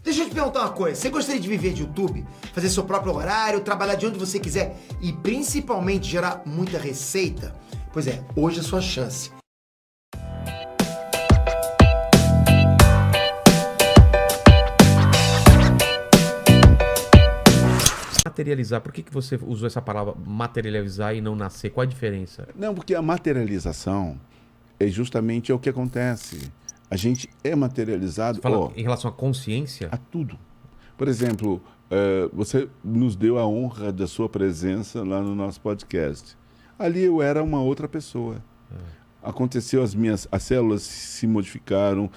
Deixa eu te perguntar uma coisa. Você gostaria de viver de YouTube? Fazer seu próprio horário, trabalhar de onde você quiser e principalmente gerar muita receita? Pois é, hoje é a sua chance. Materializar, por que você usou essa palavra materializar e não nascer? Qual a diferença? Não, porque a materialização é justamente o que acontece. A gente é materializado Você fala em relação à consciência? a tudo. Por exemplo, você nos deu a honra da sua presença lá no nosso podcast. Ali eu era uma outra pessoa. Aconteceu, as células se modificaram,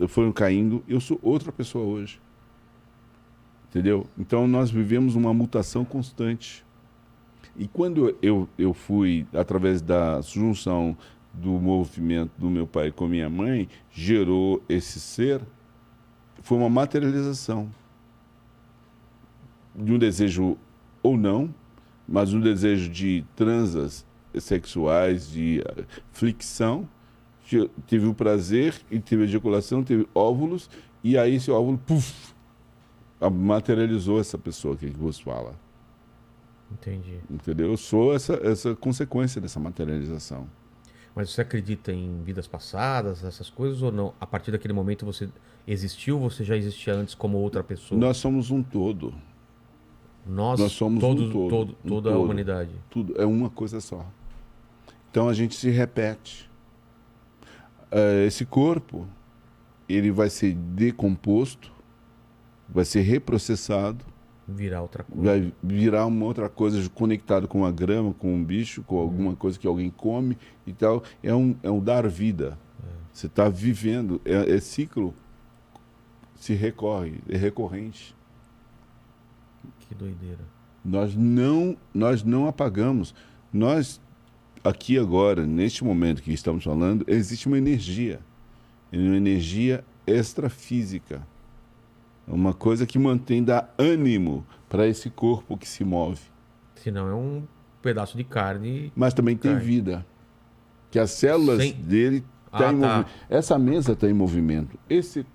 foram caindo, eu sou outra pessoa hoje. Entendeu? Então nós vivemos uma mutação constante. E quando eu fui, através da junção do movimento do meu pai com minha mãe, gerou esse ser, foi uma materialização de um desejo ou não, mas um desejo de transas sexuais, de fricção, tive o prazer e teve a ejaculação, teve óvulos, e aí esse óvulo, puf, materializou essa pessoa que vos fala. Entendi. Entendeu? Eu sou essa consequência dessa materialização. Mas você acredita em vidas passadas, essas coisas, ou não? A partir daquele momento você existiu, você já existia antes como outra pessoa? Nós somos um todo. Nós somos todos, um todo. toda a humanidade. Tudo é uma coisa só. Então a gente se repete. Esse corpo, ele vai ser decomposto, vai ser reprocessado, Virar outra coisa. vai virar uma outra coisa conectado com a grama, com um bicho, com alguma coisa que alguém come e tal. É um dar vida. Você está vivendo, é ciclo, se recorre, é recorrente. Que doideira. Nós não apagamos. Nós, aqui agora, neste momento que estamos falando, existe uma energia extrafísica. Uma coisa que dá ânimo para esse corpo que se move. Senão é um pedaço de carne. Mas também tem vida. Que as células dele estão em movimento. Essa mesa está em movimento.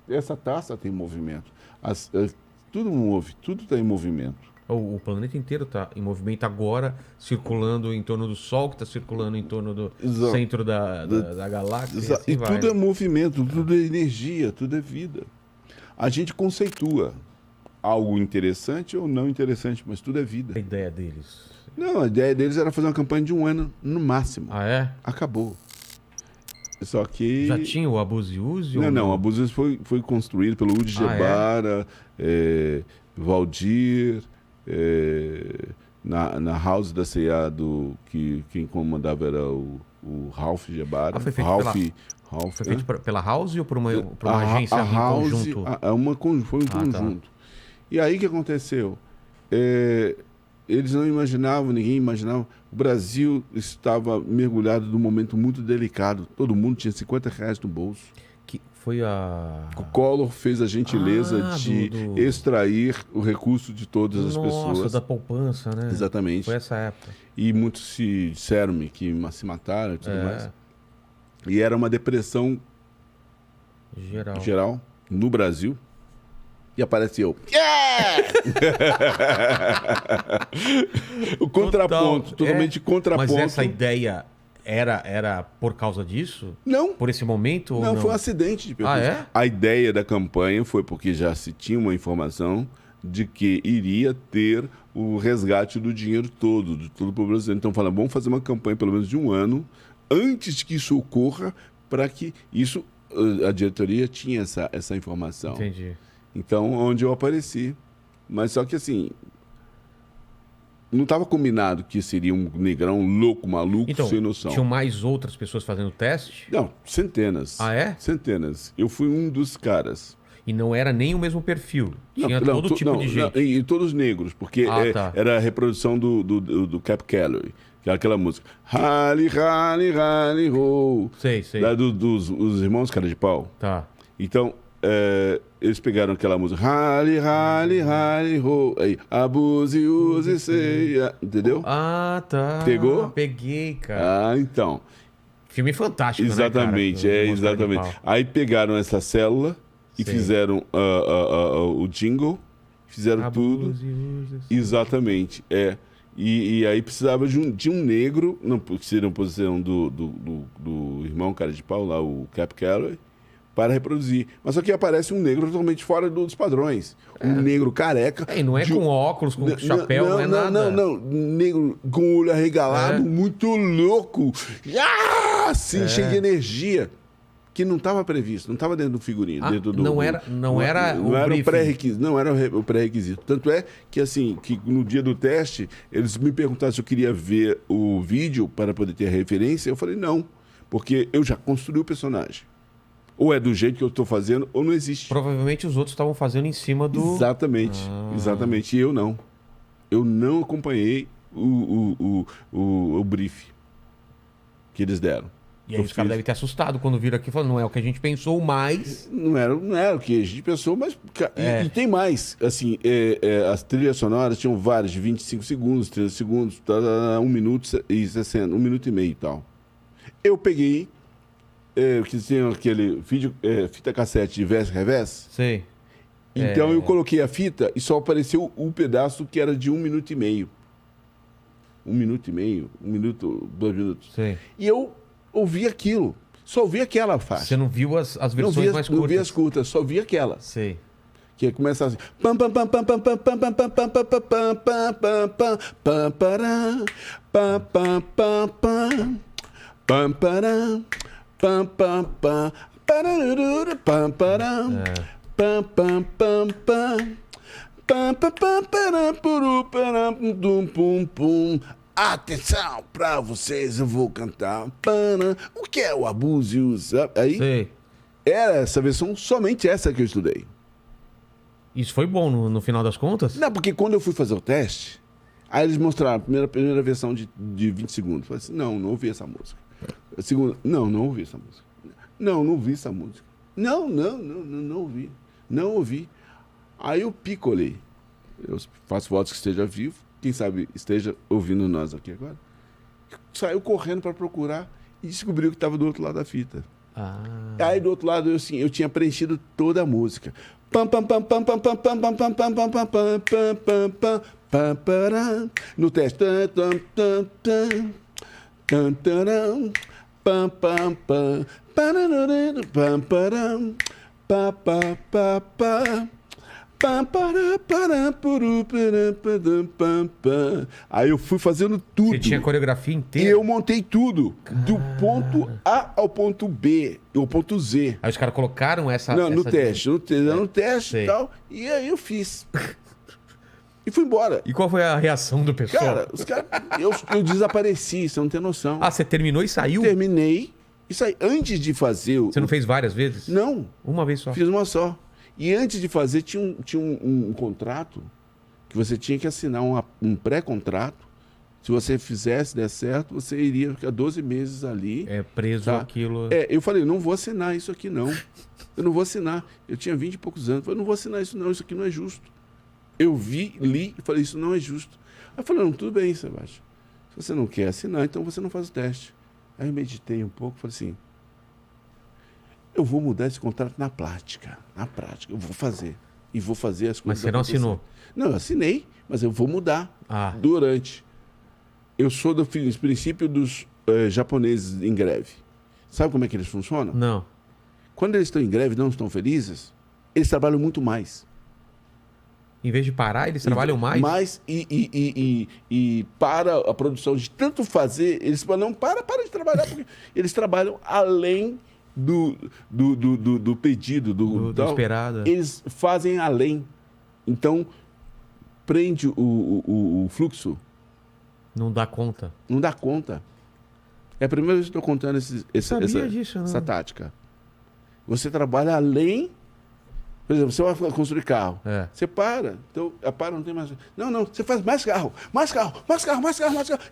Essa taça tem movimento. Tudo move, tudo está em movimento. O planeta inteiro está em movimento agora, circulando em torno do Sol, que está circulando em torno do centro da galáxia. Exato. E tudo é movimento, tudo é energia, tudo é vida. A gente conceitua algo interessante ou não interessante, mas tudo é vida. A ideia deles? Não, a ideia deles era fazer uma campanha de 1 ano, no máximo. Ah, é? Acabou. Só que... Já tinha o Abuse e Use? Não, o Abuse e Use foi construído pelo Udi Gebara, Valdir, na house da C&A, quem comandava era o Ralph Gebara. Foi feito pela House ou por uma agência em conjunto? Foi um conjunto. Tá. E aí o que aconteceu? Eles não imaginavam, ninguém imaginava. O Brasil estava mergulhado num momento muito delicado. Todo mundo tinha R$50 no bolso. Que foi O Collor fez a gentileza de extrair o recurso de todas as pessoas. Nossa, da poupança, né? Exatamente. Foi essa época. E muitos disseram-me que se mataram e tudo mais. E era uma depressão geral no Brasil. E aparece eu. O contraponto, totalmente contraponto. Mas essa ideia era por causa disso? Não. Por esse momento? Ou não, foi um acidente de percurso. É? A ideia da campanha foi porque já se tinha uma informação de que iria ter o resgate do dinheiro todo, de todo o povo brasileiro. Então falaram, vamos fazer uma campanha pelo menos de 1 ano, antes que isso ocorra, para que isso... A diretoria tinha essa informação. Entendi. Então, onde eu apareci. Mas só que assim... Não estava combinado que seria um negrão louco, maluco, então, sem noção. Tinham mais outras pessoas fazendo teste? Não, centenas. Ah, é? Centenas. Eu fui um dos caras. E não era nem o mesmo perfil? Tinha todo tipo de gente? Não, e todos negros, porque era a reprodução do Cap Calloway, que é aquela música. Rally, rally, rally, ho. Sei. Dos irmãos Cara de Pau. Tá. Então, eles pegaram aquela música. Rally, rally, rally, ho. Aí, abuse, use, sei. Entendeu? Ah, tá. Pegou? Peguei, cara. Ah, então. Filme fantástico, exatamente, né, cara? Exatamente. Aí pegaram essa célula e Sim. fizeram o jingle, fizeram tudo. Abuso e uso. Exatamente, é. E aí precisava de um negro, não seria uma posição do irmão cara de pau lá, o Cap Calloway, para reproduzir. Mas só que aparece um negro totalmente fora dos padrões. Um negro careca. E não é com óculos, com chapéu, não é nada. Não. Negro com o olho arregalado, muito louco. Assim, cheio de energia. Que não estava previsto, não estava dentro do figurino. Dentro do, não era o pré-requisito. Não era o pré-requisito. Tanto é que, assim, que no dia do teste, eles me perguntaram se eu queria ver o vídeo para poder ter referência. Eu falei, não, porque eu já construí o personagem. Ou é do jeito que eu estou fazendo, ou não existe. Provavelmente os outros estavam fazendo em cima do... Exatamente, exatamente. E eu não. Eu não acompanhei o brief que eles deram. E aí os caras devem ter assustado quando viram aqui e falaram, não é o que a gente pensou, mas... Não era o que a gente pensou, mas... E tem mais. Assim, as trilhas sonoras tinham várias, de 25 segundos, 30 segundos, 1 minuto e 60, 1 minuto e meio e tal. Eu peguei, que tinha aquele vídeo, fita cassete de verso-reverso. Sei. Então eu coloquei a fita e só apareceu um pedaço que era de 1 minuto e meio. 1 minuto e meio, 1 minuto, 2 minutos. Sei. E eu ouvi aquilo. Só ouvi aquela faixa. Você não viu as versões mais curtas? Não vi as curtas, só vi aquela. Sei. Que começa assim. Pam pam pam pam pam pam pam pam pam pam pam pam pam pam pam param pam pam pam pam pam param pam pam pam pararuru pam param pam pam pam pam pam pam pam param puru param pum pum pum. Atenção, pra vocês eu vou cantar. O que é o abuso e uso? Aí Sei. era essa versão, somente essa que eu estudei. Isso foi bom no final das contas? Não, porque quando eu fui fazer o teste, aí eles mostraram a primeira versão de 20 segundos. Eu falei assim, não ouvi essa música. A segunda, não ouvi essa música. Não ouvi essa música. Não ouvi. Não ouvi. Aí eu picolei. Eu faço votos que esteja vivo. Quem sabe esteja ouvindo nós aqui agora. Saiu correndo para procurar e descobriu que estava do outro lado da fita. Aí do outro lado eu tinha preenchido toda a música. Pam pam pam pam pam pam pam pam pam pam pam pam pam pam pam pam pam param. No teste. Tam tam tam tam tam pam pam pam pararuru pam param pa pa pa pa. Aí eu fui fazendo tudo. Você tinha a coreografia inteira? E eu montei tudo. Do ponto A ao ponto B, ao ponto Z. Aí os caras colocaram essa... Não, no essa... teste. No teste Sei. e tal. E aí eu fiz. E fui embora. E qual foi a reação do pessoal? Cara, os caras... Eu desapareci, você não tem noção. Você terminou e saiu? Terminei. E saí. Antes de fazer... Você não fez várias vezes? Não. Uma vez só? Fiz uma só. E antes de fazer, tinha um contrato que você tinha que assinar um pré-contrato. Se você fizesse, der certo, você iria ficar 12 meses ali. Preso aquilo. Eu falei, não vou assinar isso aqui, não. Eu não vou assinar. Eu tinha 20 e poucos anos. Eu falei, não vou assinar isso, não. Isso aqui não é justo. Eu li e falei, isso não é justo. Aí eu falei, não, tudo bem, Sebastião. Se você não quer assinar, então você não faz o teste. Aí eu meditei um pouco e falei assim, eu vou mudar esse contrato na prática. Na prática. Eu vou fazer. E vou fazer as coisas. Mas você não assinou? Não, eu assinei, mas eu vou mudar durante. Eu sou do princípio dos japoneses em greve. Sabe como é que eles funcionam? Não. Quando eles estão em greve e não estão felizes, eles trabalham muito mais. Em vez de parar, eles trabalham mais? Mais e para a produção de tanto fazer, eles falam, não, para de trabalhar, porque eles trabalham além do pedido, do esperado. Eles fazem além. Então, prende o fluxo. Não dá conta. Não dá conta. É a primeira vez que estou contando essa tática. Você trabalha além. Por exemplo, você vai construir carro. Você para. Então, não tem mais. Não, você faz mais carro.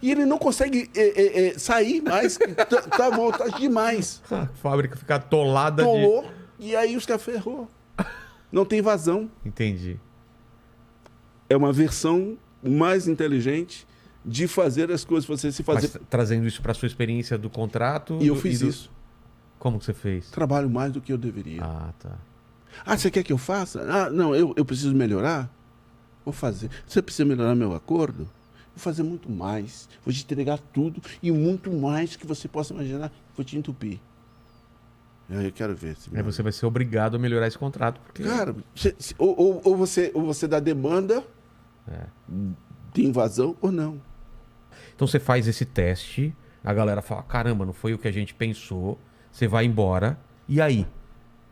E ele não consegue sair mais. Tá bom, tá demais. A fábrica fica atolada. Atolou, e aí os caras ferrou. Não tem vazão. Entendi. É uma versão mais inteligente de fazer as coisas. Você se fazer. Mas, trazendo isso para sua experiência do contrato. E eu fiz isso. Como que você fez? Trabalho mais do que eu deveria. Tá. Ah, você quer que eu faça? Ah, não, eu preciso melhorar? Vou fazer. Você precisa melhorar meu acordo? Vou fazer muito mais. Vou te entregar tudo e muito mais que você possa imaginar. Vou te entupir. Eu quero ver. Aí você vai ser obrigado a melhorar esse contrato. Porque... Cara, ou você dá demanda de invasão ou não. Então você faz esse teste, a galera fala, caramba, não foi o que a gente pensou, você vai embora, e aí?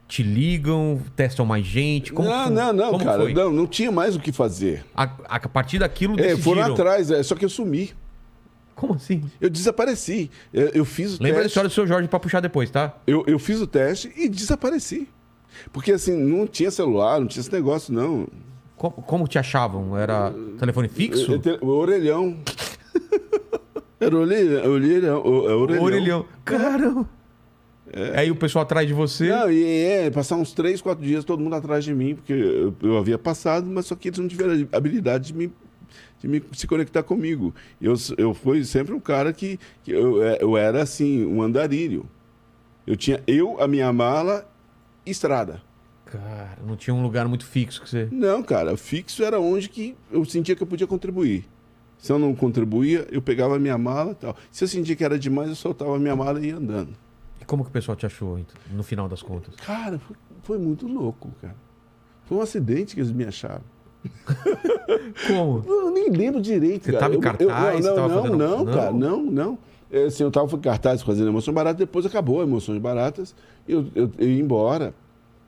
Te ligam, testam mais gente? Como Não, cara. foi? Não tinha mais o que fazer. A partir daquilo decidiram... Foram atrás, só que eu sumi. Como assim? Eu desapareci. Eu fiz o Lembra da teste. história do seu Jorge pra puxar depois, tá? Eu fiz o teste e desapareci. Porque assim, não tinha celular, não tinha esse negócio, não. Como te achavam? Era telefone fixo? O orelhão. Era o orelhão. Orelhão. Caramba! Aí o pessoal atrás de você... Não, passar uns 3, 4 dias todo mundo atrás de mim, porque eu havia passado, mas só que eles não tiveram a habilidade de se conectar comigo. Eu fui sempre um cara que eu era assim, um andarilho. Eu tinha a minha mala e estrada. Cara, não tinha um lugar muito fixo que você... Não, cara, fixo era onde que eu sentia que eu podia contribuir. Se eu não contribuía, eu pegava a minha mala e tal. Se eu sentia que era demais, eu soltava a minha mala e ia andando. E como que o pessoal te achou, no final das contas? Cara, foi muito louco, cara. Foi um acidente que eles me acharam. Como? Eu nem lembro direito, Você cara. tava em cartaz? Cara, não. Assim, eu tava em cartaz fazendo Emoções Baratas, depois acabou Emoções Baratas, eu ia embora.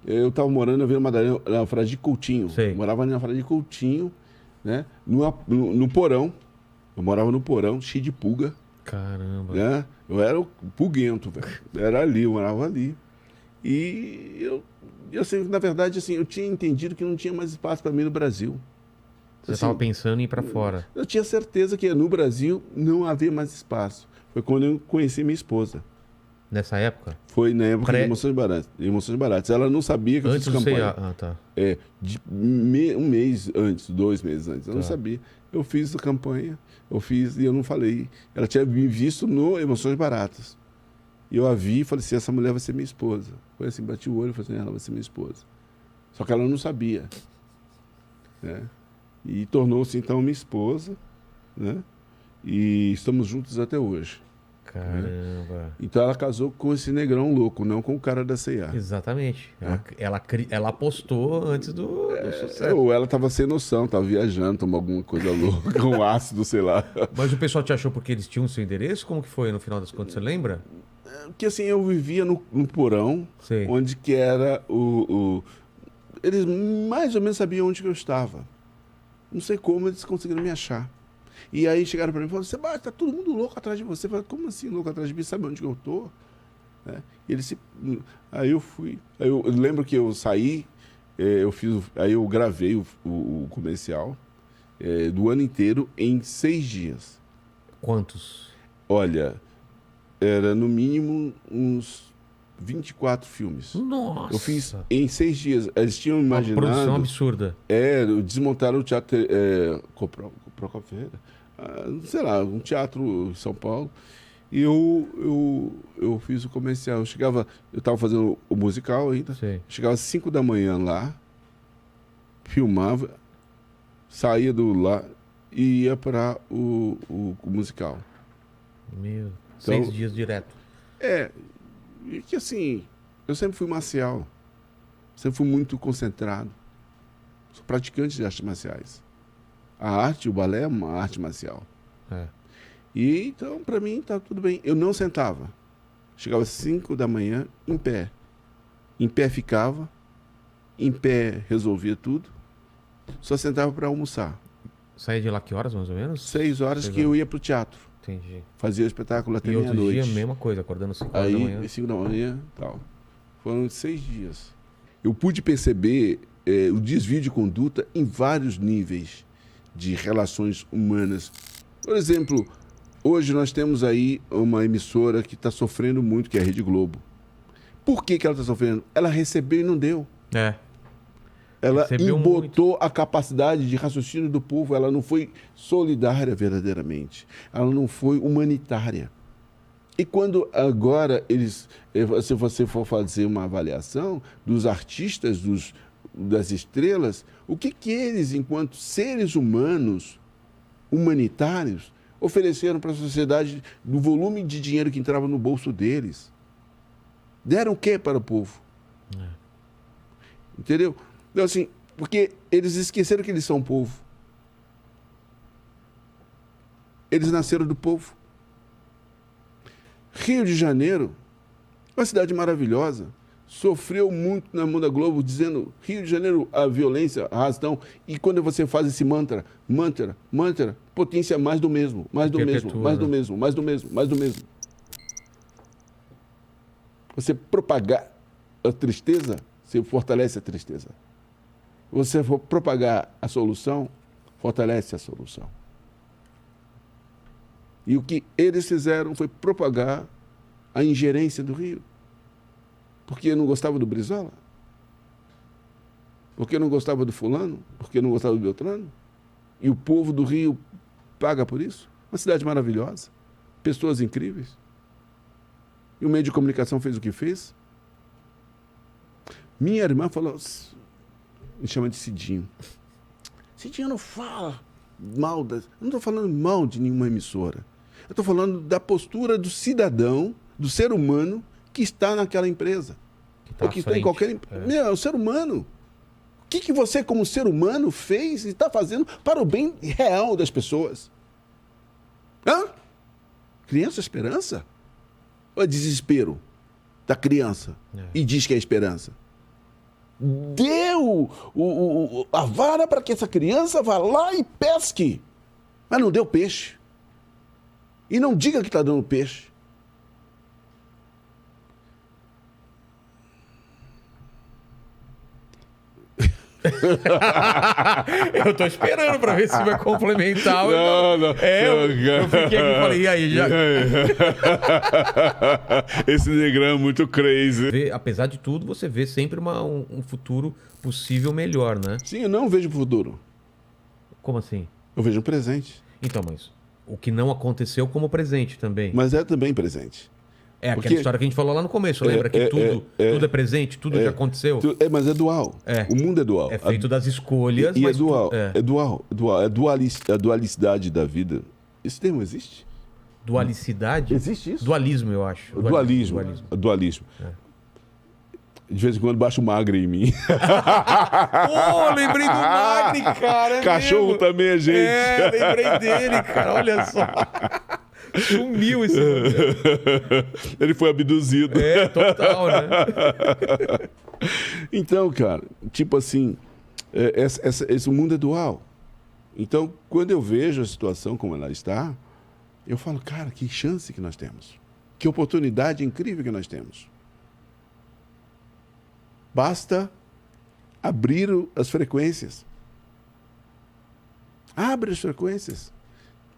Eu tava morando na Vila Madalena, na Frade de Coutinho. Sei. Morava na Frade de Coutinho, né? No porão. Eu morava no porão, cheio de pulga. Caramba. Né? Eu era o pulguento, velho. Eu morava ali. E eu assim, na verdade, assim, eu tinha entendido que não tinha mais espaço para mim no Brasil. Você Assim, estava pensando em ir para fora. Eu tinha certeza que no Brasil não havia mais espaço. Foi quando eu conheci minha esposa. Nessa época? Foi na época de Emoções Baratas. Ela não sabia que eu fiz campanha. Tá. Um mês antes, 2 meses antes. Ela não sabia. Eu fiz a campanha, e eu não falei. Ela tinha me visto no Emoções Baratas. E eu a vi e falei assim, essa mulher vai ser minha esposa. Foi assim, bati o olho e falei assim, ela vai ser minha esposa. Só que ela não sabia. Né? E tornou-se então minha esposa, né? E estamos juntos até hoje. Caramba. Né? Então ela casou com esse negrão louco, não com o cara da C&A. Exatamente. Ela apostou antes do sucesso. Ou ela estava sem noção, estava viajando, tomou alguma coisa louca, um ácido, sei lá. Mas o pessoal te achou porque eles tinham o seu endereço? Como que foi no final das contas? Você lembra? Porque assim, eu vivia no porão, Sei. onde que era eles mais ou menos sabiam onde que eu estava. Não sei como eles conseguiram me achar. E aí chegaram para mim e falaram, Sebastião, tá todo mundo louco atrás de você. Eu falei, como assim louco atrás de mim? Sabe onde que eu tô? E aí eu fui. Aí eu lembro que eu saí, aí eu gravei o comercial do ano inteiro em 6 dias. Quantos? Olha, era no mínimo uns 24 filmes. Nossa! Eu fiz em 6 dias. Eles tinham imaginado... Uma produção absurda. Desmontaram o teatro Procopio Ferreira. Sei lá, um teatro em São Paulo. E eu fiz o comercial. Eu estava fazendo o musical ainda. Sei. Chegava às 5 da manhã lá, filmava, saía do lá e ia para o musical. Meu, Então, 6 dias direto. E que assim, eu sempre fui marcial. Sempre fui muito concentrado. Sou praticante de artes marciais. A arte, o balé é uma arte marcial. E então, para mim, tá tudo bem. Eu não sentava. Chegava às 5 da manhã, em pé. Em pé ficava. Em pé resolvia tudo. Só sentava para almoçar. Saía de lá que horas, mais ou menos? 6 horas que eu ia pro teatro. Entendi. Fazia o espetáculo até E outro meia-noite. dia, mesma coisa, acordando 5 horas da manhã. Aí, 5 da manhã e tal. Foram 6 dias. Eu pude perceber o desvio de conduta em vários níveis de relações humanas. Por exemplo, hoje nós temos aí uma emissora que está sofrendo muito, que é a Rede Globo. Por que ela está sofrendo? Ela recebeu e não deu. Ela Recebeu embotou a capacidade de raciocínio do povo. Ela não foi solidária verdadeiramente. Ela não foi humanitária. E quando agora se você for fazer uma avaliação dos artistas, das estrelas, o que eles, enquanto seres humanos, humanitários, ofereceram para a sociedade do volume de dinheiro que entrava no bolso deles? Deram o que para o povo? Entendeu? Então, assim, porque eles esqueceram que eles são povo. Eles nasceram do povo. Rio de Janeiro, uma cidade maravilhosa, sofreu muito na Mundo da Globo, dizendo Rio de Janeiro, a violência, a razão. E quando você faz esse mantra, potência mais do mesmo, mais do mesmo, mais do mesmo, mais do mesmo, mais do mesmo. Você propagar a tristeza, você fortalece a tristeza. Você for propagar a solução, fortalece a solução. E o que eles fizeram foi propagar a ingerência do Rio. Porque não gostava do Brizola? Porque não gostava do fulano? Porque não gostava do Beltrano? E o povo do Rio paga por isso? Uma cidade maravilhosa, pessoas incríveis. E o meio de comunicação fez o que fez? Minha irmã falou, me chama de Cidinho. Cidinho não fala mal, eu não estou falando mal de nenhuma emissora. Eu estou falando da postura do cidadão, do ser humano que está naquela empresa. Ou que está em qualquer empresa. É o ser humano. O que você, como ser humano, fez e está fazendo para o bem real das pessoas? Hã? Criança esperança? Ou é desespero da criança e diz que é esperança? Deu a vara para que essa criança vá lá e pesque. Mas não deu peixe. E não diga que está dando peixe. Eu tô esperando pra ver se vai complementar. Não. Eu fiquei aqui e falei, e aí, já... Esse negrão é muito crazy. Apesar de tudo, você vê sempre um futuro possível melhor, né? Sim, eu não vejo futuro. Como assim? Eu vejo um presente. Então, mas o que não aconteceu como presente também. Mas é também presente. É aquela história que a gente falou lá no começo, lembra? Que tudo é presente, tudo já aconteceu. Mas é dual. O mundo é dual. É feito das escolhas. E mas é dual. É dual. É a dualicidade da vida. Esse termo existe? Dualicidade? Existe isso? Dualismo, eu acho. Dualismo. De vez em quando baixa o Magre em mim. Lembrei do Magre, cara. Cachorro mesmo. Também é gente. Lembrei dele, cara. Olha só. Sumiu esse nome. Ele foi abduzido. Total, né? Então, cara, tipo assim, esse mundo é dual. Então, quando eu vejo a situação como ela está, eu falo, cara, que chance que nós temos. Que oportunidade incrível que nós temos. Basta abrir as frequências. Abre as frequências.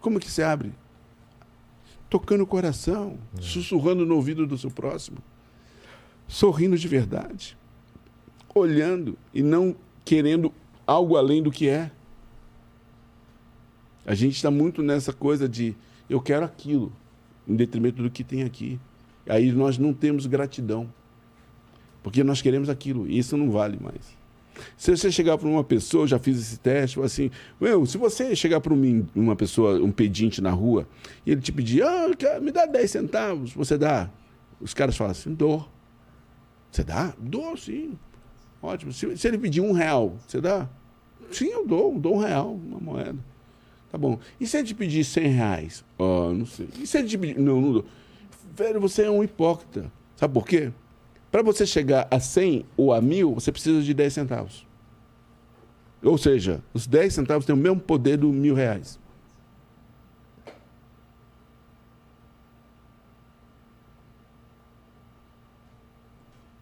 Como que se abre? Tocando o coração, sussurrando no ouvido do seu próximo, sorrindo de verdade, olhando e não querendo algo além do que é. A gente está muito nessa coisa de eu quero aquilo, em detrimento do que tem aqui. Aí nós não temos gratidão, porque nós queremos aquilo e isso não vale mais. Se você chegar para uma pessoa, já fiz esse teste, assim, se você chegar para uma pessoa, um pedinte na rua, e ele te pedir, me dá 10 centavos, você dá? Os caras falam assim, dou. Você dá? Dou, sim. Ótimo. Se ele pedir R$1, você dá? Sim, eu dou R$1, uma moeda. Tá bom. E se ele te pedir R$100? Não sei. E se ele te pedir... Não dou. Velho, você é um hipócrita. Sabe por quê? Para você chegar a 100 ou a 1.000, você precisa de 10 centavos. Ou seja, os 10 centavos têm o mesmo poder do R$1.000.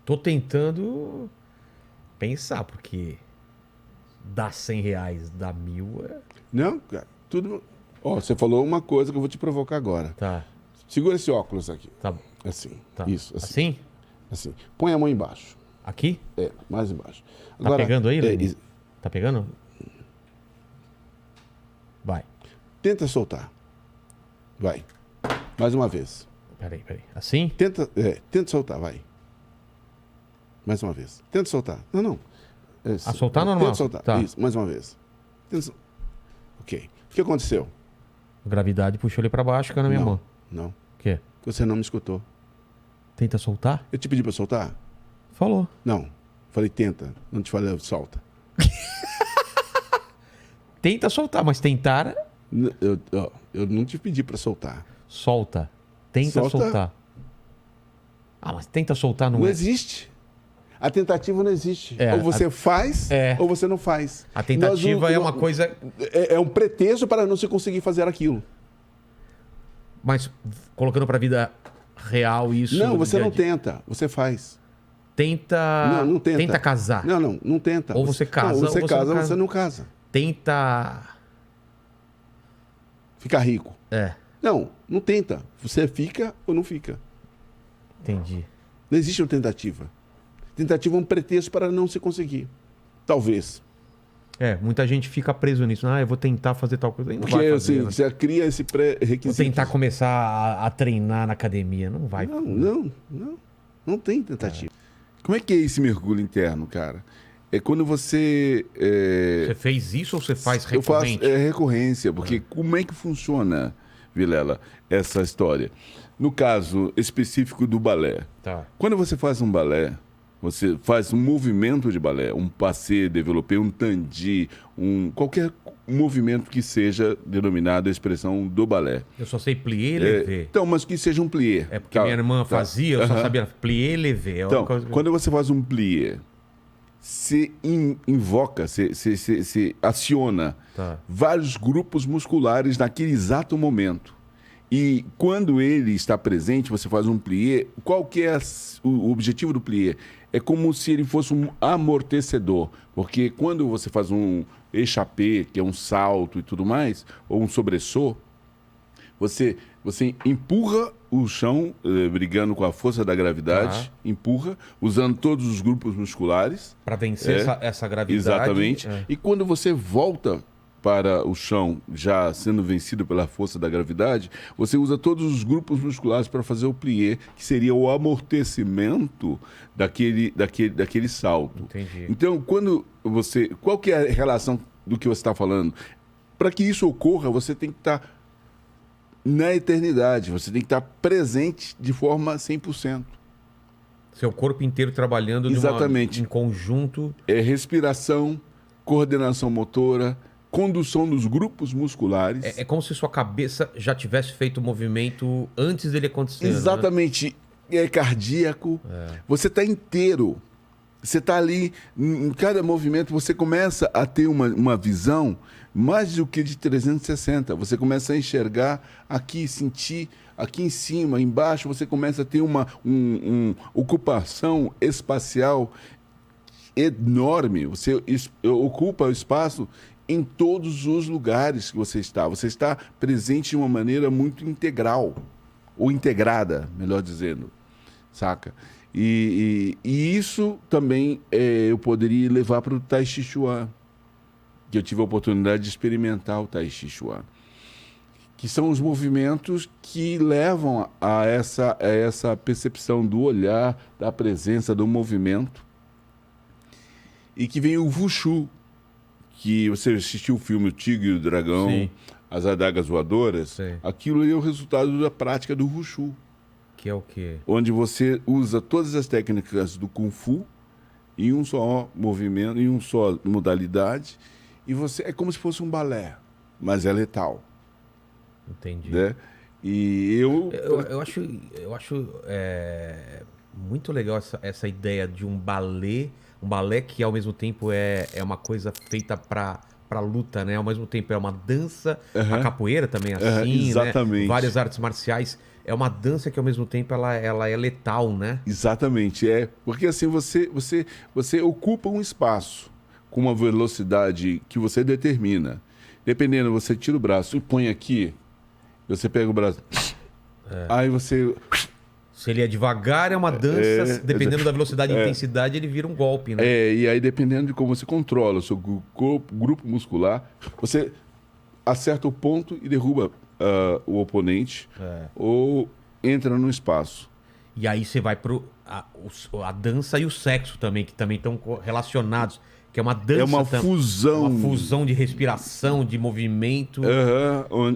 Tô tentando pensar, porque dar R$100, dar 1.000 Não, cara, tudo... você falou uma coisa que eu vou te provocar agora. Tá. Segura esse óculos aqui. Tá. Assim. Tá. Isso, assim. Assim? Assim. Põe a mão embaixo. Aqui? Mais embaixo. Agora, tá pegando aí, Leni? Tá pegando? Vai. Tenta soltar. Vai. Mais uma vez. Peraí. Assim? Tenta soltar, vai. Mais uma vez. Tenta soltar. Não. Soltar normal? Tenta soltar. Tá. Isso, mais uma vez. Ok. O que aconteceu? A gravidade puxou ele pra baixo, caiu na minha mão. Não. O quê? Você não me escutou. Tenta soltar? Eu te pedi pra soltar? Falou. Não. Falei tenta. Não te falei solta. Tenta soltar, mas tentar... Eu não te pedi pra soltar. Solta. Tenta Solta. soltar. Mas tenta soltar não Não é. existe. A tentativa não existe. É, ou você faz, ou você não faz. A tentativa Nós é uma coisa... É um pretexto para não se conseguir fazer aquilo. Mas colocando pra vida real isso... Não, do você dia a não dia. tenta. Você faz. Tenta... Não tenta. Tenta casar. Não tenta. Ou você casa, Não, você ou casa, não casa. você não casa. Tenta... Ficar rico. Não tenta. Você fica ou não fica. Entendi. Não existe uma tentativa. Tentativa é um pretexto para não se conseguir. Talvez. Muita gente fica preso nisso. Eu vou tentar fazer tal coisa. E não Porque vai fazer, assim, né? você cria esse Vou pré-requisito. tentar começar a treinar na academia. Não vai. Não tem tentativa. Como é que é esse mergulho interno, cara? É quando você... Você fez isso ou você faz Eu faço recorrente? recorrência, porque como é que funciona, Vilela, essa história? No caso específico do balé. Tá. Quando você faz um balé, você faz um movimento de balé, um passé, développé, um tandi, qualquer movimento que seja denominado a expressão do balé. Eu só sei plié e levé. Então, mas que seja um plié. É porque minha irmã fazia, eu só Aham. sabia plié e levé. Então, quando você faz um plié, se invoca, se aciona vários grupos musculares naquele exato momento. E quando ele está presente, você faz um plié. Qual que é o objetivo do plié? É como se ele fosse um amortecedor. Porque quando você faz um échappé, que é um salto e tudo mais, ou um sobressalto, você empurra o chão, brigando com a força da gravidade, empurra, usando todos os grupos musculares. Para vencer essa gravidade. Exatamente. E quando você volta para o chão, já sendo vencido pela força da gravidade, você usa todos os grupos musculares para fazer o plié, que seria o amortecimento daquele salto. Entendi. Então, qual que é a relação do que você está falando? Para que isso ocorra, você tem que estar na eternidade, você tem que estar presente de forma 100%. Seu corpo inteiro trabalhando Exatamente. em conjunto. É respiração, coordenação motora, condução dos grupos musculares. É como se sua cabeça já tivesse feito o movimento antes dele acontecer. Exatamente. É cardíaco. Você está inteiro. Você está ali, em cada movimento, você começa a ter uma visão mais do que de 360. Você começa a enxergar aqui, sentir aqui em cima, embaixo. Você começa a ter uma ocupação espacial enorme. Você ocupa o espaço em todos os lugares que você está. Você está presente de uma maneira muito integral, ou integrada, melhor dizendo, saca? E isso também eu poderia levar para o Tai Chi Chuan, que eu tive a oportunidade de experimentar o Tai Chi Chuan, que são os movimentos que levam a essa percepção do olhar, da presença, do movimento, e que vem o Wushu, que você assistiu o filme O Tigre e o Dragão, Sim. As Adagas Voadoras. Sim. Aquilo é o resultado da prática do Wushu, Que é o quê? onde você usa todas as técnicas do Kung Fu em um só movimento, em uma só modalidade, e você é como se fosse um balé, mas é letal, Entendi. né? E Eu acho muito legal essa ideia de um balé que ao mesmo tempo é uma coisa feita para luta, né? Ao mesmo tempo é uma dança, a capoeira também é assim, exatamente. né? Várias artes marciais. É uma dança que ao mesmo tempo ela é letal, né? Exatamente, porque assim você ocupa um espaço com uma velocidade que você determina. Dependendo, você tira o braço e põe aqui, você pega o braço, aí você... Se ele é devagar, é uma dança. Dependendo da velocidade e intensidade, ele vira um golpe, né? E aí dependendo de como você controla o seu grupo muscular, você acerta o ponto e derruba o oponente, ou entra no espaço. E aí você vai a dança e o sexo também, que também estão relacionados. Que é uma dança. É uma fusão. Uma fusão de respiração, de movimento.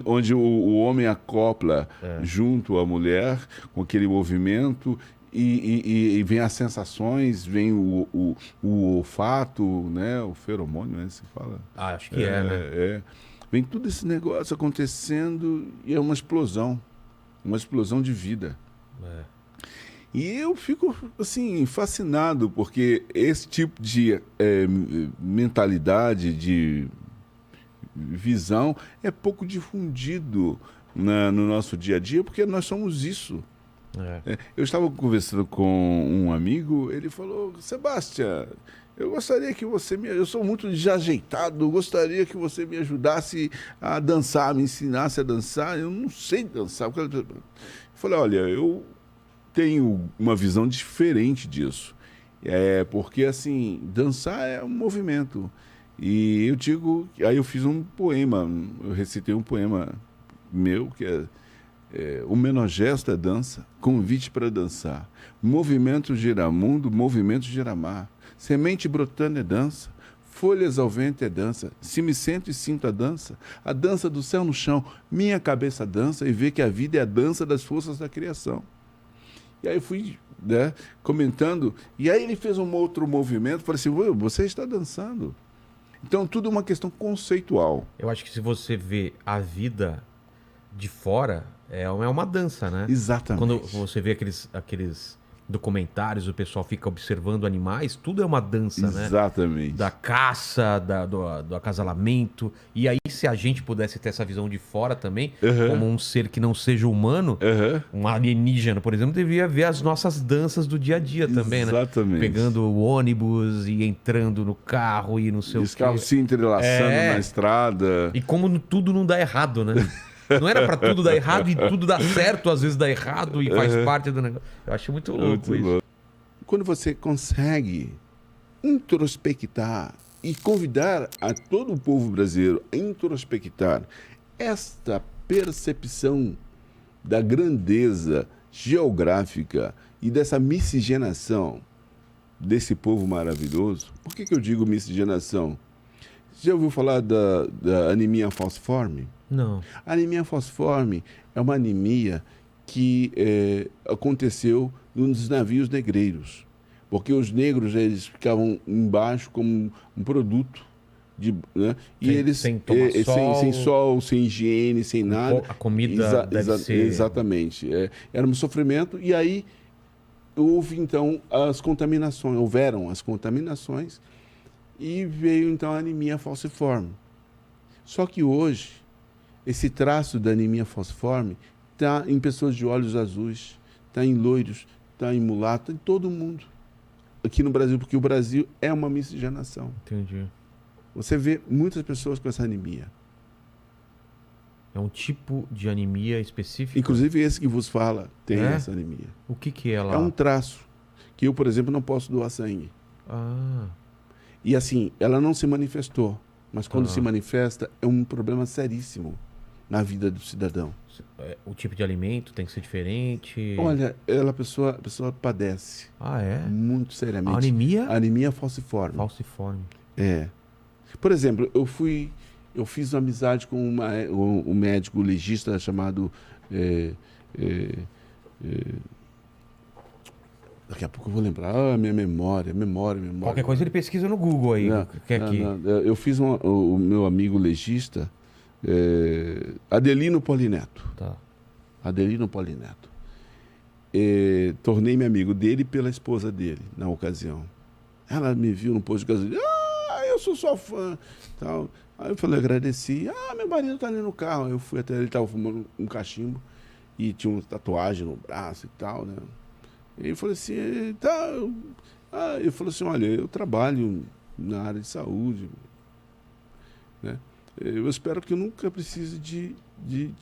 Onde o homem acopla junto à mulher com aquele movimento e vem as sensações, vem o olfato, né? O feromônio, né? Se fala. Acho que né? Vem tudo esse negócio acontecendo e é uma explosão de vida. E eu fico, assim, fascinado, porque esse tipo de mentalidade, de visão, é pouco difundido no nosso dia a dia, porque nós somos isso. Eu estava conversando com um amigo, ele falou, Sebastião, eu gostaria que você eu sou muito desajeitado, gostaria que você me ajudasse a dançar, me ensinasse a dançar, eu não sei dançar. Eu falei, olha, eu tenho uma visão diferente disso. Porque, assim, dançar é um movimento. E eu digo... Aí eu fiz um poema, eu recitei um poema meu, que o menor gesto é dança, convite para dançar. Movimento gira mundo, movimento gira mar. Semente brotando é dança, folhas ao vento é dança. Se me sento e sinto a dança do céu no chão. Minha cabeça dança e vê que a vida é a dança das forças da criação. E aí eu fui comentando, e aí ele fez um outro movimento, falei assim, você está dançando. Então tudo é uma questão conceitual. Eu acho que se você vê a vida de fora, é uma dança, né? Exatamente. Quando você vê aqueles documentários, o pessoal fica observando animais, tudo é uma dança, né? Exatamente. Da caça, do acasalamento. E aí, se a gente pudesse ter essa visão de fora também, como um ser que não seja humano, um alienígena, por exemplo, deveria ver as nossas danças do dia a dia também, né? Exatamente. Pegando o ônibus e entrando no carro e não sei o quê. Os carros se entrelaçando na estrada. E como tudo não dá errado, né? Não era pra tudo dar errado e tudo dá certo, às vezes dá errado e faz parte do negócio. Eu acho muito louco isso. Quando você consegue introspectar e convidar a todo o povo brasileiro a introspectar esta percepção da grandeza geográfica e dessa miscigenação desse povo maravilhoso. Por que eu digo miscigenação? Você já ouviu falar da anemia falciforme? Não. A anemia falciforme é uma anemia que aconteceu nos navios negreiros, porque os negros eles ficavam embaixo como um produto né? E eles sem tomar sol, sem sol, sem higiene, sem nada. A comida deve ser... Exatamente. Era um sofrimento e aí houve então houveram as contaminações e veio então a anemia falciforme. Só que hoje esse traço da anemia falciforme está em pessoas de olhos azuis, está em loiros, está em mulato, em todo mundo. Aqui no Brasil, porque o Brasil é uma miscigenação. Entendi. Você vê muitas pessoas com essa anemia. É um tipo de anemia específico? Inclusive esse que vos fala tem essa anemia. O que é ela? É um traço que eu, por exemplo, não posso doar sangue. Ah. E assim, ela não se manifestou, mas quando se manifesta é um problema seríssimo na vida do cidadão. O tipo de alimento tem que ser diferente? Olha, a pessoa padece. Ah, é? Muito seriamente. A anemia? Anemia falciforme. Falciforme. É. Por exemplo, eu fiz uma amizade com um médico legista chamado... daqui a pouco eu vou lembrar. Minha memória. Qualquer coisa ele pesquisa no Google aí. Eu fiz o meu amigo legista, Adelino Polineto. Tá. Adelino Polineto. Tornei-me amigo dele pela esposa dele, na ocasião. Ela me viu no posto de gasolina. Eu sou sua fã. Tal. Aí eu falei, agradeci. Meu marido tá ali no carro. Eu fui até ele, estava fumando um cachimbo e tinha uma tatuagem no braço e tal, né? E eu falei assim, tá. Ele falou assim, olha, eu trabalho na área de saúde, né? Eu espero que eu nunca precise de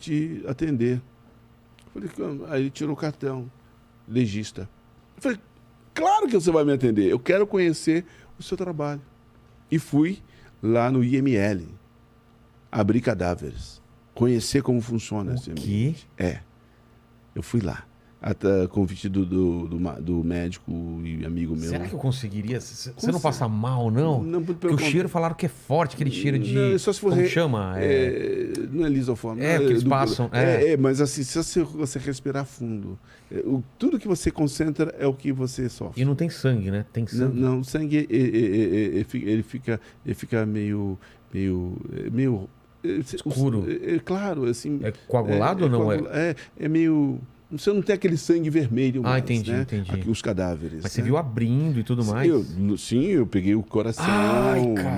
te atender. Eu falei, aí ele tirou o cartão, legista. Eu falei, claro que você vai me atender, eu quero conhecer o seu trabalho. E fui lá no IML, abrir cadáveres, conhecer como funciona esse ambiente. Eu fui lá. até convite do médico e amigo meu. Será que eu conseguiria? Você não passa mal, não? Não, porque o cheiro falaram que é forte, aquele cheiro de... Não, só se for como chama? Não é lisoforme. É, que eles passam. Mas assim, se você respirar fundo, tudo que você concentra é o que você sofre. E não tem sangue, né? Tem sangue. Não, o sangue ele fica meio escuro. Claro, assim. É coagulado ou não? É meio... Você não tem aquele sangue vermelho mais, entendi, né? entendi. Aqui, os cadáveres. Mas você viu abrindo e tudo mais? Eu peguei o coração,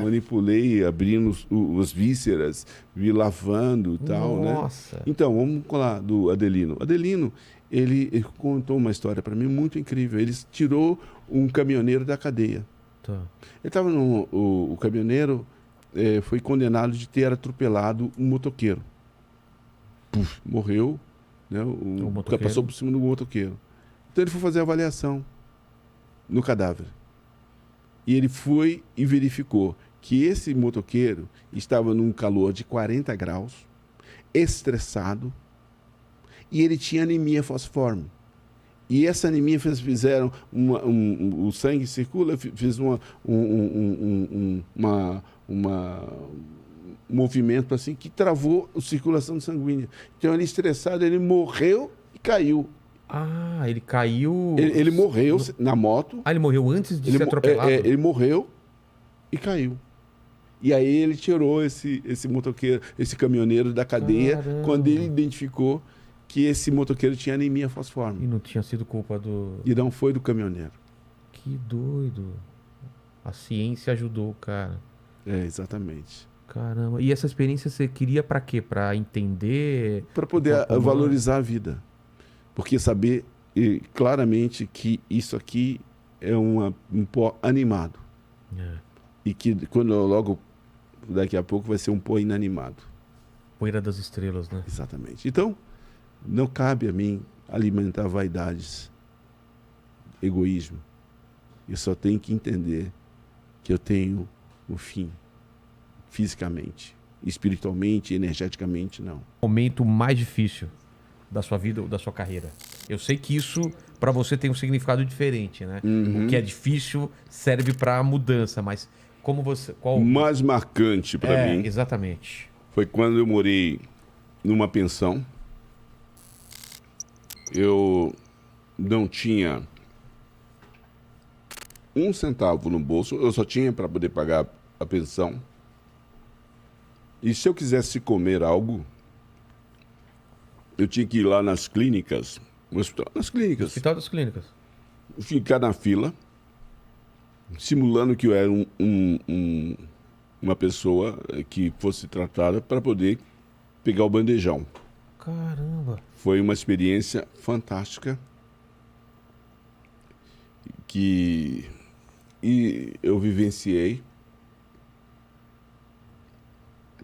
manipulei, abrindo as vísceras, vi lavando e tal, né? Nossa. Então, vamos falar do Adelino. Adelino, ele contou uma história para mim muito incrível. Ele tirou um caminhoneiro da cadeia. Tá. Ele estava o caminhoneiro foi condenado de ter atropelado um motoqueiro. Puf, morreu. Né? O passou por cima do motoqueiro. Então ele foi fazer a avaliação no cadáver. E ele foi e verificou que esse motoqueiro estava num calor de 40 graus, estressado, e ele tinha anemia falciforme. E essa anemia fizeram o sangue circula, fez um movimento assim que travou a circulação sanguínea. Então ele estressado, ele morreu e caiu. Ele caiu... Ele morreu na moto. Ele morreu antes de ser atropelado? Ele morreu e caiu. E aí ele tirou esse motoqueiro, esse caminhoneiro da cadeia. Caramba. Quando ele identificou que esse motoqueiro tinha anemia falciforme. E não tinha sido culpa do... E não foi do caminhoneiro. Que doido. A ciência ajudou o cara. Exatamente. Caramba. E essa experiência você queria para quê? Para entender? Para poder valorizar a vida. Porque saber claramente que isso aqui é um pó animado. E que logo daqui a pouco vai ser um pó inanimado. Poeira das estrelas, né? Exatamente. Então, não cabe a mim alimentar vaidades, egoísmo. Eu só tenho que entender que eu tenho o fim. Fisicamente, espiritualmente, energeticamente, não. O momento mais difícil da sua vida ou da sua carreira? Eu sei que isso para você tem um significado diferente, né? Uhum. O que é difícil serve para mudança, mas como você... O mais marcante para mim... Exatamente. Foi quando eu morei numa pensão. Eu não tinha um centavo no bolso, eu só tinha para poder pagar a pensão. E se eu quisesse comer algo, eu tinha que ir lá nas clínicas, Hospital das Clínicas. Ficar na fila, simulando que eu era uma pessoa que fosse tratada para poder pegar o bandejão. Caramba! Foi uma experiência fantástica e eu vivenciei.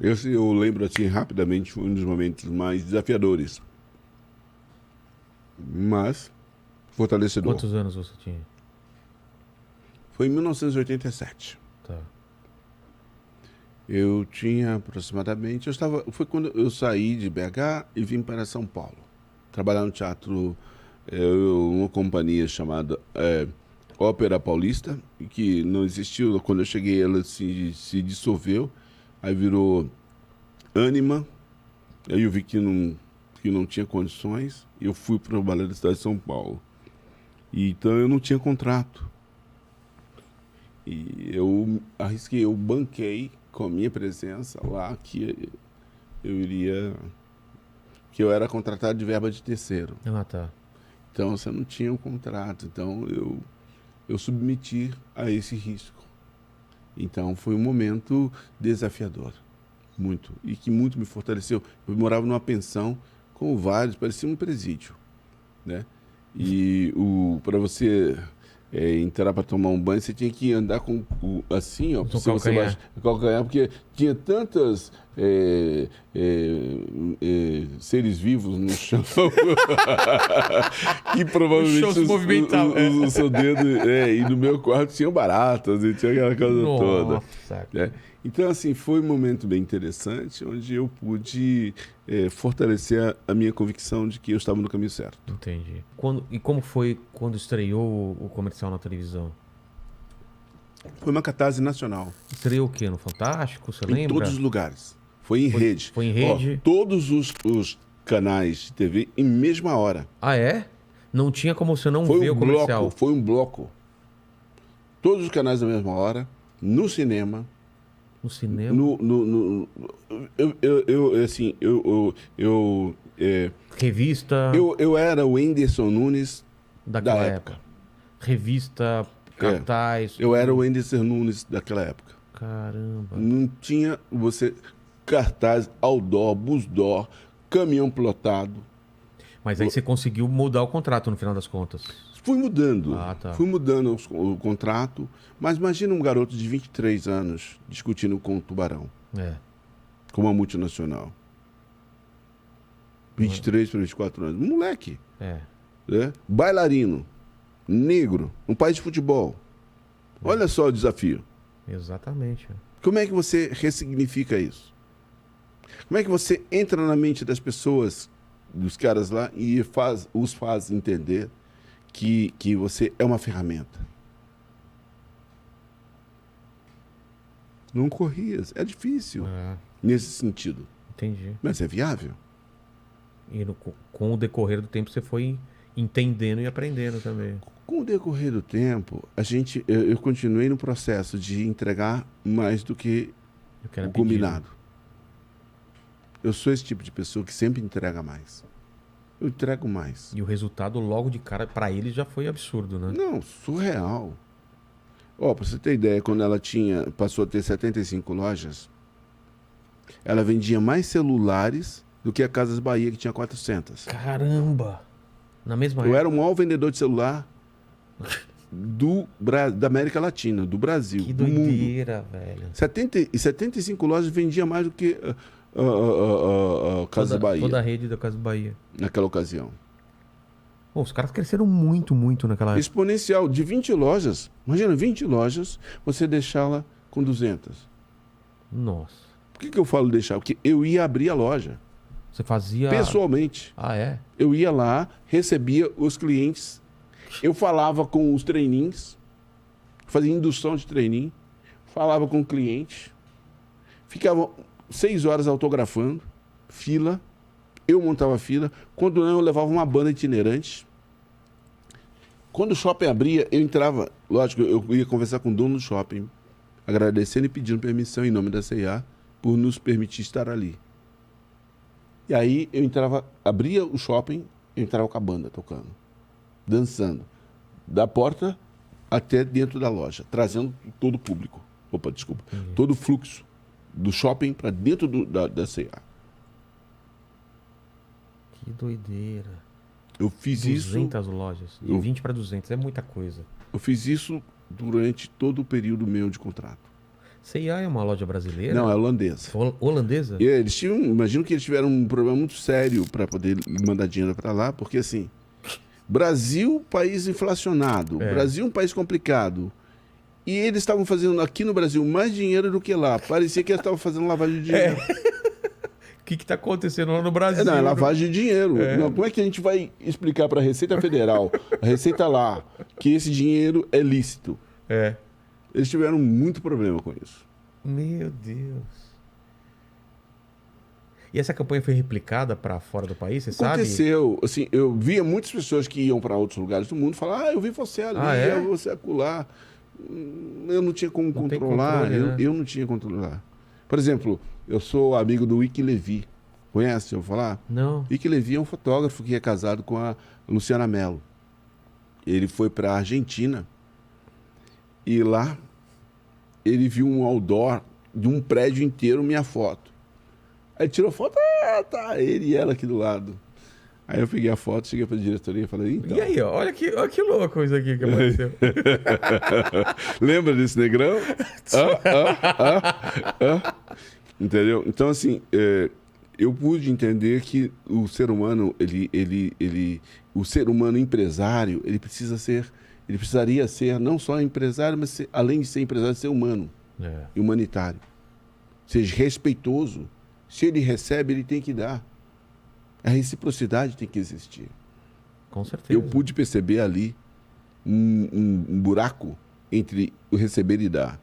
Eu lembro assim rapidamente, foi um dos momentos mais desafiadores, mas fortalecedor. Quantos anos você tinha? Foi em 1987. Tá. Eu tinha aproximadamente... Foi quando eu saí de BH e vim para São Paulo. Trabalhar no teatro, uma companhia chamada Ópera Paulista, que não existiu. Quando eu cheguei, ela se dissolveu. Aí virou Ânima. Aí eu vi que não tinha condições. E eu fui para o Balé da cidade de São Paulo. Então eu não tinha contrato. E eu arrisquei, eu banquei com a minha presença lá que eu era contratado de verba de terceiro. Tá. Então você não tinha um contrato. Então eu submeti a esse risco. Então foi um momento desafiador, muito, e que muito me fortaleceu. Eu morava numa pensão com vários, parecia um presídio, né? E para você entrar para tomar um banho, você tinha que andar com assim, ó, calcanhar. Calcanhar, porque tinha tantas seres vivos no chão. Que provavelmente o chão se movimentava. O seu dedo... e no meu quarto tinha baratas e tinha aquela coisa toda. Nossa. Então, assim, foi um momento bem interessante, onde eu pude fortalecer a minha convicção de que eu estava no caminho certo. Entendi. E como foi quando estreou o comercial na televisão? Foi uma catarse nacional. Estreou o quê? No Fantástico? Você lembra? Em todos os lugares. Foi em rede. Foi em rede? Todos os canais de TV em mesma hora. Ah, é? Não tinha como você não ver o comercial? Foi um bloco. Todos os canais na mesma hora, no cinema. No cinema? Revista? Eu era o Whindersson Nunes daquela época. Revista, cartaz... Eu era o Whindersson Nunes daquela época. Caramba. Não tinha cartaz, outdoor, busdoor, caminhão plotado. Mas aí você conseguiu mudar o contrato no final das contas? Fui mudando. Tá. Fui mudando o contrato. Mas imagina um garoto de 23 anos discutindo com o Tubarão. Com uma multinacional. 23 para 24 anos. Moleque. Bailarino. Negro. Um país de futebol. Olha só o desafio. Exatamente. Como é que você ressignifica isso? Como é que você entra na mente das pessoas, dos caras lá, e os faz entender que você é uma ferramenta? Não corrias. É difícil nesse sentido. Entendi. Mas é viável. E com o decorrer do tempo você foi entendendo e aprendendo também. Com o decorrer do tempo, eu continuei no processo de entregar mais do que o combinado. Eu sou esse tipo de pessoa que sempre entrega mais. Eu entrego mais. E o resultado logo de cara, para ele, já foi absurdo, né? Não, surreal. Para você ter ideia, quando ela passou a ter 75 lojas, ela vendia mais celulares do que a Casas Bahia, que tinha 400. Caramba! Na mesma época? Eu era o maior vendedor de celular da América Latina, do Brasil, que do mundo. Doideira, velho. 75 lojas vendia mais do que Casas Bahia. Toda a rede da Casas Bahia. Naquela ocasião. Os caras cresceram muito, muito naquela época. Exponencial. De 20 lojas, imagina, 20 lojas, você deixá-la com 200. Nossa. Por que eu falo deixar? Porque eu ia abrir a loja. Você fazia... Pessoalmente. Ah, é? Eu ia lá, recebia os clientes, eu falava com os trainings, fazia indução de training, falava com o cliente, ficava 6 horas autografando, fila, eu montava fila. Quando não, eu levava uma banda itinerante. Quando o shopping abria, eu entrava, lógico, eu ia conversar com o dono do shopping, agradecendo e pedindo permissão em nome da C&A por nos permitir estar ali. E aí eu entrava, abria o shopping, eu entrava com a banda tocando, dançando, da porta até dentro da loja, trazendo todo o público. Todo o fluxo do shopping para dentro da C&A. Que doideira. Eu fiz 200 lojas. De 20 para 200. É muita coisa. Eu fiz isso durante todo o período meu de contrato. C&A é uma loja brasileira? Não, é holandesa. Holandesa? E eles imagino que eles tiveram um problema muito sério para poder mandar dinheiro para lá, porque assim, Brasil, país inflacionado. Brasil, um país complicado. E eles estavam fazendo aqui no Brasil mais dinheiro do que lá. Parecia que eles estavam fazendo lavagem de dinheiro. O que está acontecendo lá no Brasil? Não, é lavagem de dinheiro. Não, como é que a gente vai explicar para a Receita Federal, a Receita lá, que esse dinheiro é lícito? Eles tiveram muito problema com isso. Meu Deus. E essa campanha foi replicada para fora do país, você sabe? Aconteceu. Assim, eu via muitas pessoas que iam para outros lugares do mundo falar: eu vi você ali, você acolá. Eu não tinha como controlar. Controle, né? Eu não tinha controlar. Por exemplo, eu sou amigo do Ike Levi. Conhece, eu vou falar? Não. Ike Levi é um fotógrafo que é casado com a Luciana Mello. Ele foi para a Argentina e lá ele viu um outdoor de um prédio inteiro, minha foto. Aí tirou foto, tá ele e ela aqui do lado. Aí eu peguei a foto, cheguei para a diretoria e falei, então... E aí, ó, olha que louco isso aqui que apareceu. Lembra desse negrão? Entendeu? Então, assim, eu pude entender que o ser humano, o ser humano empresário, ele precisaria ser não só empresário, mas além de ser empresário, ser humano e humanitário. Seja respeitoso. Se ele recebe, ele tem que dar. A reciprocidade tem que existir. Com certeza. Eu pude perceber ali um buraco entre o receber e dar.